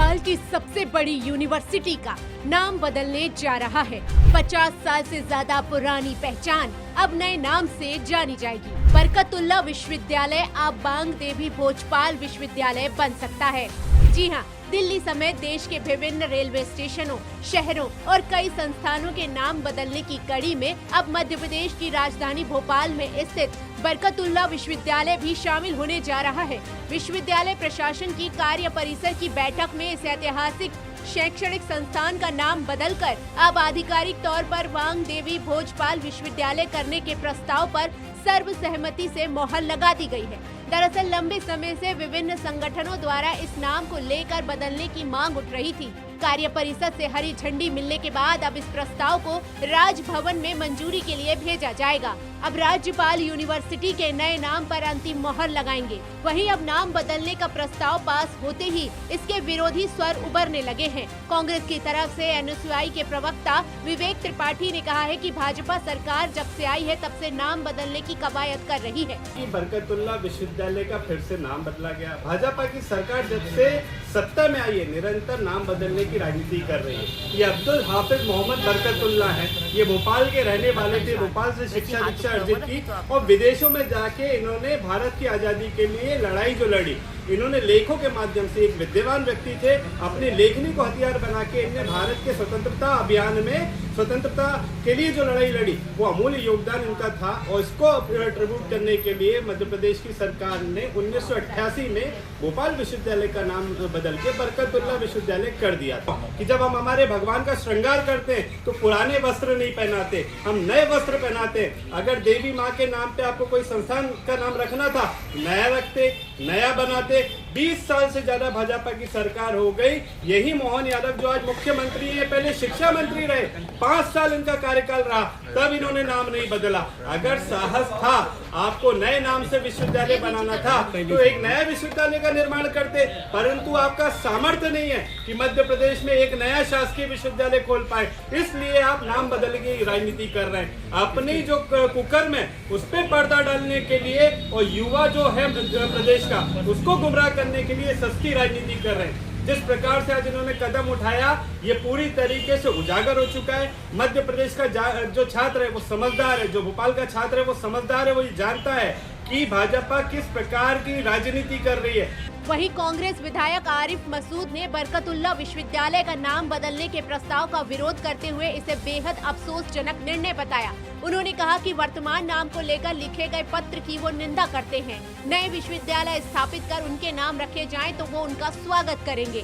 भोपाल की सबसे बड़ी यूनिवर्सिटी का नाम बदलने जा रहा है। 50 साल से ज्यादा पुरानी पहचान अब नए नाम से जानी जाएगी। बरकतुल्लाह विश्वविद्यालय अब बांग देवी भोजपाल विश्वविद्यालय बन सकता है। जी हाँ, दिल्ली समेत देश के विभिन्न रेलवे स्टेशनों, शहरों और कई संस्थानों के नाम बदलने की कड़ी में अब मध्य प्रदेश की राजधानी भोपाल में स्थित बरकतुल्लाह विश्वविद्यालय भी शामिल होने जा रहा है। विश्वविद्यालय प्रशासन की कार्य परिसर की बैठक में इस ऐतिहासिक शैक्षणिक संस्थान का नाम बदलकर अब आधिकारिक तौर पर बांग देवी भोजपाल विश्वविद्यालय करने के प्रस्ताव पर सर्वसहमति से मोहर लगा दी गई है। दरअसल लंबे समय से विभिन्न संगठनों द्वारा इस नाम को लेकर बदलने की मांग उठ रही थी। कार्य परिषद से हरी झंडी मिलने के बाद अब इस प्रस्ताव को राजभवन में मंजूरी के लिए भेजा जाएगा। अब राज्यपाल यूनिवर्सिटी के नए नाम पर अंतिम मोहर लगाएंगे। वहीं अब नाम बदलने का प्रस्ताव पास होते ही इसके विरोधी स्वर उभरने लगे हैं। कांग्रेस की तरफ से एनएसयूआई के प्रवक्ता विवेक त्रिपाठी ने कहा है कि भाजपा सरकार जब से आई है तब से नाम बदलने की कवायद कर रही है। बरकतुल्लाह विश्वविद्यालय का फिर से नाम बदला गया। भाजपा की सरकार जब से सत्ता में आई है निरंतर नाम बदलने की राजनीति कर रही है। ये अब्दुल हाफिज मोहम्मद बरकतुल्लाह है। ये भोपाल के रहने वाले थे। भोपाल से शिक्षा अर्जित की और विदेशों में जाके इन्होंने भारत की आजादी के लिए लड़ाई जो लड़ी, इन्होंने लेखों के माध्यम से, एक विद्वान व्यक्ति थे, अपनी लेखनी को हथियार बना के इन्हें भारत के स्वतंत्रता अभियान में स्वतंत्रता के लिए जो लड़ाई लड़ी वो अमूल्य योगदान इनका था। और इसको ट्रिब्यूट करने के लिए मध्य प्रदेश की सरकार ने 1988 में भोपाल विश्वविद्यालय का नाम बदल के बरकतुल्लाह विश्वविद्यालय कर दिया था। कि जब हम हमारे भगवान का श्रृंगार करते हैं तो पुराने वस्त्र नहीं पहनाते, हम नए वस्त्र पहनाते हैं। अगर देवी माँ के नाम पे आपको कोई संस्थान का नाम रखना था, नया रखते, नया बनाते। 20 साल से ज्यादा भाजपा की सरकार हो गई। यही मोहन यादव जो आज मुख्यमंत्री है, पहले शिक्षा मंत्री रहे, 5 साल इनका कार्यकाल रहा, तब इन्होंने नाम नहीं बदला। अगर साहस था आपको नए नाम से विश्वविद्यालय बनाना था तो एक नया विश्वविद्यालय का निर्माण करते, परंतु आपका सामर्थ्य नहीं है कि मध्य प्रदेश में एक नया शासकीय विश्वविद्यालय खोल पाए, इसलिए आप नाम बदलने की राजनीति कर रहे हैं। अपनी जो कुकर्म है उस पर पर्दा डालने के लिए और युवा जो है प्रदेश का उसको गुमराह करने के लिए सस्ती राजनीति कर रहे हैं। जिस प्रकार से आज इन्होंने कदम उठाया ये पूरी तरीके से उजागर हो चुका है। मध्य प्रदेश का जो छात्र है वो समझदार है, जो भोपाल का छात्र है वो समझदार है, वो ये जानता है कि भाजपा किस प्रकार की राजनीति कर रही है। वहीं कांग्रेस विधायक आरिफ मसूद ने बरकतुल्लाह विश्वविद्यालय का नाम बदलने के प्रस्ताव का विरोध करते हुए इसे बेहद अफसोसजनक निर्णय बताया। उन्होंने कहा कि वर्तमान नाम को लेकर लिखे गए पत्र की वो निंदा करते हैं। नए विश्वविद्यालय स्थापित कर उनके नाम रखे जाएं तो वो उनका स्वागत करेंगे।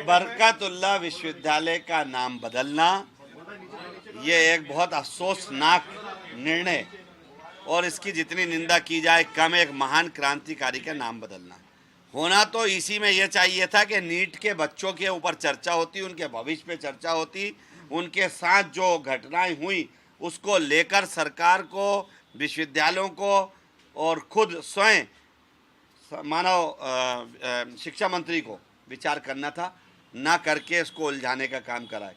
बरकतुल्लाह विश्वविद्यालय का नाम बदलना ये एक बहुत अफसोसनाक निर्णय और इसकी जितनी निंदा की जाए कम। एक महान क्रांतिकारी का नाम बदलना होना तो इसी में यह चाहिए था कि नीट के बच्चों के ऊपर चर्चा होती, उनके भविष्य पे चर्चा होती, उनके साथ जो घटनाएं हुई उसको लेकर सरकार को, विश्वविद्यालयों को और खुद स्वयं मानव शिक्षा मंत्री को विचार करना था, ना करके इसको उलझाने का काम कराए।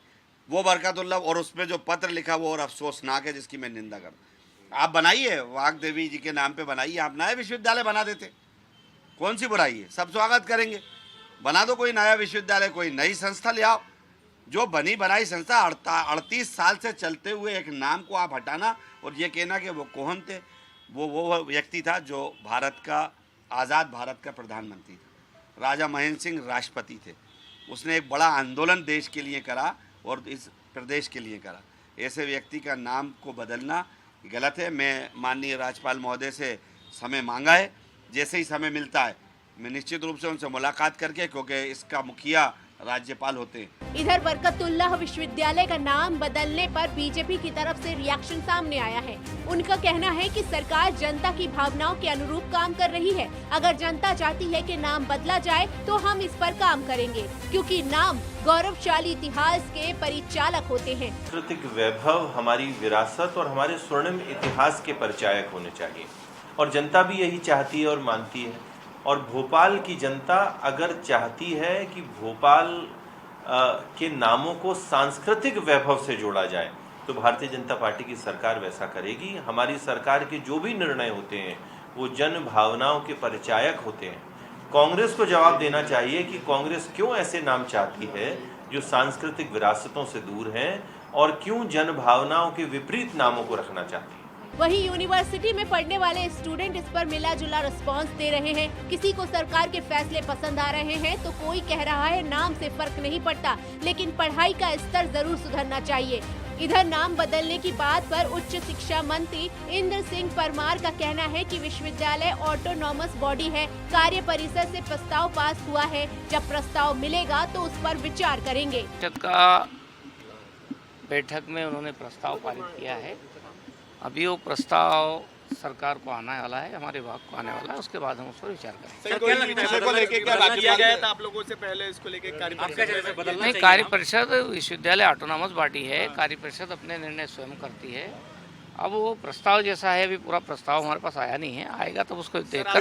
वो बरकतुल्लाह और उसमें जो पत्र लिखा वो और अफसोसनाक है, जिसकी मैं निंदा करता। आप बनाइए, वाग देवी जी के नाम पे बनाइए, आप नया विश्वविद्यालय बना देते, कौन सी बुराई है, सब स्वागत करेंगे। बना दो कोई नया विश्वविद्यालय, कोई नई संस्था ले आओ। जो बनी बनाई संस्था 38 साल से चलते हुए एक नाम को आप हटाना और ये कहना कि वो कौन थे, वो व्यक्ति था जो भारत का, आज़ाद भारत का प्रधानमंत्री था। राजा महेंद्र सिंह राष्ट्रपति थे। उसने एक बड़ा आंदोलन देश के लिए करा और इस प्रदेश के लिए करा। ऐसे व्यक्ति का नाम को बदलना गलत है। मैं माननीय राज्यपाल महोदय से समय मांगा है, जैसे ही समय मिलता है मैं निश्चित रूप से उनसे मुलाकात करके, क्योंकि इसका मुखिया राज्यपाल होते हैं। इधर बरकतुल्लाह विश्वविद्यालय का नाम बदलने पर बीजेपी की तरफ से रिएक्शन सामने आया है। उनका कहना है कि सरकार जनता की भावनाओं के अनुरूप काम कर रही है। अगर जनता चाहती है कि नाम बदला जाए तो हम इस पर काम करेंगे, क्योंकि नाम गौरवशाली इतिहास के परिचालक होते हैं। सांस्कृतिक वैभव, हमारी विरासत और हमारे स्वर्णिम इतिहास के परिचायक होने चाहिए और जनता भी यही चाहती है और मानती है। और भोपाल की जनता अगर चाहती है कि भोपाल के नामों को सांस्कृतिक वैभव से जोड़ा जाए तो भारतीय जनता पार्टी की सरकार वैसा करेगी। हमारी सरकार के जो भी निर्णय होते हैं वो जन भावनाओं के परिचायक होते हैं कांग्रेस को जवाब देना चाहिए कि कांग्रेस क्यों ऐसे नाम चाहती है जो सांस्कृतिक विरासतों से दूर हैं और क्यों जन भावनाओं के विपरीत नामों को रखना चाहती है। वहीं यूनिवर्सिटी में पढ़ने वाले स्टूडेंट इस पर मिला जुला रिस्पांस दे रहे हैं। किसी को सरकार के फैसले पसंद आ रहे हैं तो कोई कह रहा है नाम से फर्क नहीं पड़ता, लेकिन पढ़ाई का स्तर जरूर सुधरना चाहिए। इधर नाम बदलने की बात पर उच्च शिक्षा मंत्री इंद्र सिंह परमार का कहना है कि विश्वविद्यालय ऑटोनॉमस बॉडी है, कार्य परिषद से प्रस्ताव पास हुआ है, जब प्रस्ताव मिलेगा तो उस पर विचार करेंगे। बैठक में उन्होंने प्रस्ताव पारित किया है। अभी वो प्रस्ताव सरकार को आने वाला है, हमारे विभाग को आने वाला है, उसके बाद हम उस पर विचार करेंगे। नहीं, कार्य परिषद विश्वविद्यालय ऑटोनॉमस बॉडी है, कार्य परिषद अपने निर्णय स्वयं करती है। अब वो प्रस्ताव जैसा है, अभी पूरा प्रस्ताव हमारे पास आया नहीं है, आएगा तब उसको देखकर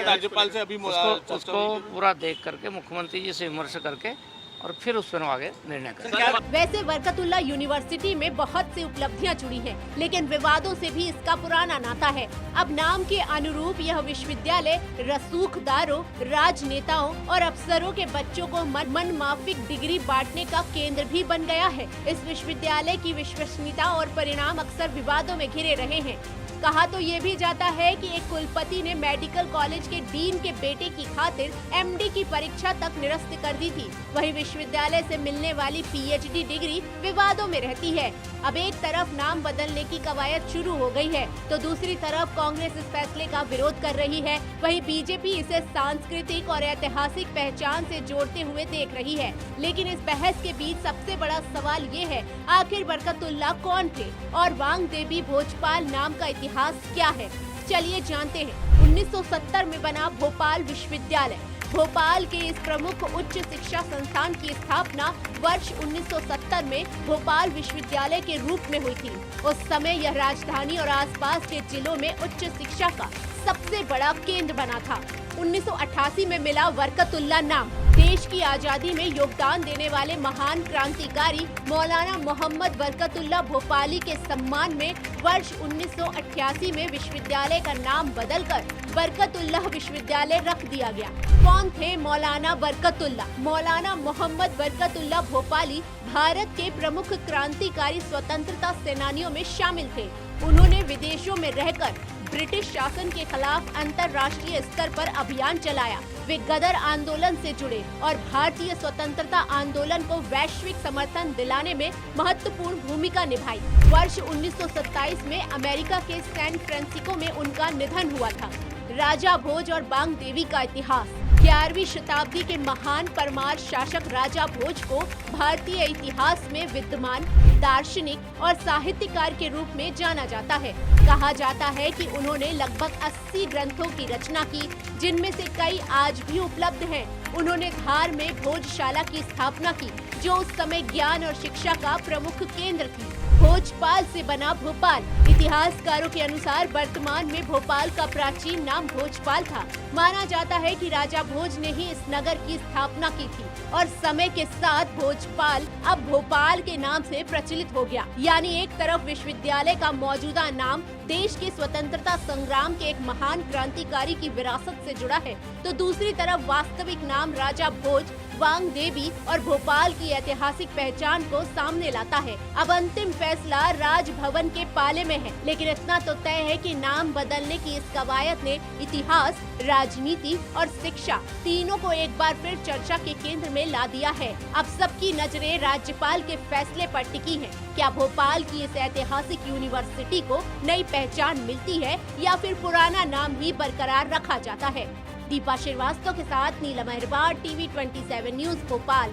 राज्यपाल से अभी उसको पूरा देख करके मुख्यमंत्री जी से विमर्श करके और फिर उस पर आगे निर्णय करेंगे। वैसे बरकतुल्ला यूनिवर्सिटी में बहुत सी उपलब्धियां जुड़ी हैं, लेकिन विवादों से भी इसका पुराना नाता है। अब नाम के अनुरूप यह विश्वविद्यालय रसूखदारों, राजनेताओं और अफसरों के बच्चों को मनमाफिक डिग्री बांटने का केंद्र भी बन गया है। इस विश्वविद्यालय की विश्वसनीयता और परिणाम अक्सर विवादों में घिरे रहे हैं। कहा तो ये भी जाता है कि एक कुलपति ने मेडिकल कॉलेज के डीन के बेटे की खातिर एमडी की परीक्षा तक निरस्त कर दी थी। वहीं विश्वविद्यालय से मिलने वाली पीएचडी डिग्री विवादों में रहती है। अब एक तरफ नाम बदलने की कवायद शुरू हो गई है, तो दूसरी तरफ कांग्रेस इस फैसले का विरोध कर रही है। वहीं बीजेपी इसे सांस्कृतिक और ऐतिहासिक पहचान से जोड़ते हुए देख रही है। लेकिन इस बहस के बीच सबसे बड़ा सवाल ये है, आखिर बरकतुल्ला कौन थे और वांग देवी भोजपाल नाम का इतिहास क्या है? चलिए जानते हैं। 1970 में बना भोपाल विश्वविद्यालय। भोपाल के इस प्रमुख उच्च शिक्षा संस्थान की स्थापना वर्ष 1970 में भोपाल विश्वविद्यालय के रूप में हुई थी। उस समय यह राजधानी और आसपास के जिलों में उच्च शिक्षा का सबसे बड़ा केंद्र बना था। 1988 में मिला बरकतुल्ला नाम। देश की आजादी में योगदान देने वाले महान क्रांतिकारी मौलाना मोहम्मद बरकतुल्ला भोपाली के सम्मान में वर्ष 1988 में विश्वविद्यालय का नाम बदलकर बरकतुल्लाह विश्वविद्यालय रख दिया गया। कौन थे मौलाना बरकतुल्ला? मौलाना मोहम्मद बरकतुल्ला भोपाली भारत के प्रमुख क्रांतिकारी स्वतंत्रता सेनानियों में शामिल थे। उन्होंने विदेशों में रहकर ब्रिटिश शासन के खिलाफ अंतर्राष्ट्रीय स्तर पर अभियान चलाया। वे गदर आंदोलन से जुड़े और भारतीय स्वतंत्रता आंदोलन को वैश्विक समर्थन दिलाने में महत्वपूर्ण भूमिका निभाई। वर्ष 1927 में अमेरिका के सैन फ्रांसिस्को में उनका निधन हुआ था। राजा भोज और बांग देवी का इतिहास। 11वीं शताब्दी के महान परमार शासक राजा भोज को भारतीय इतिहास में विद्वान, दार्शनिक और साहित्यकार के रूप में जाना जाता है। कहा जाता है कि उन्होंने लगभग 80 ग्रंथों की रचना की, जिनमें से कई आज भी उपलब्ध हैं। उन्होंने धार में भोजशाला की स्थापना की, जो उस समय ज्ञान और शिक्षा का प्रमुख केंद्र थी। भोजपाल से बना भोपाल। इतिहासकारों के अनुसार वर्तमान में भोपाल का प्राचीन नाम भोजपाल था। माना जाता है कि राजा भोज ने ही इस नगर की स्थापना की थी और समय के साथ भोजपाल अब भोपाल के नाम से प्रचलित हो गया। यानी एक तरफ विश्वविद्यालय का मौजूदा नाम देश के स्वतंत्रता संग्राम के एक महान क्रांतिकारी की विरासत से जुड़ा है, तो दूसरी तरफ वास्तविक नाम राजा भोज, वांग देवी और भोपाल की ऐतिहासिक पहचान को सामने लाता है। अब अंतिम फैसला राजभवन के पाले में है, लेकिन इतना तो तय है कि नाम बदलने की इस कवायद ने इतिहास, राजनीति और शिक्षा तीनों को एक बार फिर चर्चा के केंद्र में ला दिया है। अब सबकी नजरें राज्यपाल के फैसले पर टिकी हैं। क्या भोपाल की इस ऐतिहासिक यूनिवर्सिटी को नई पहचान मिलती है या फिर पुराना नाम ही बरकरार रखा जाता है? दीपा श्रीवास्तव के साथ नीलम अहिरवार, TV 27 न्यूज़ भोपाल।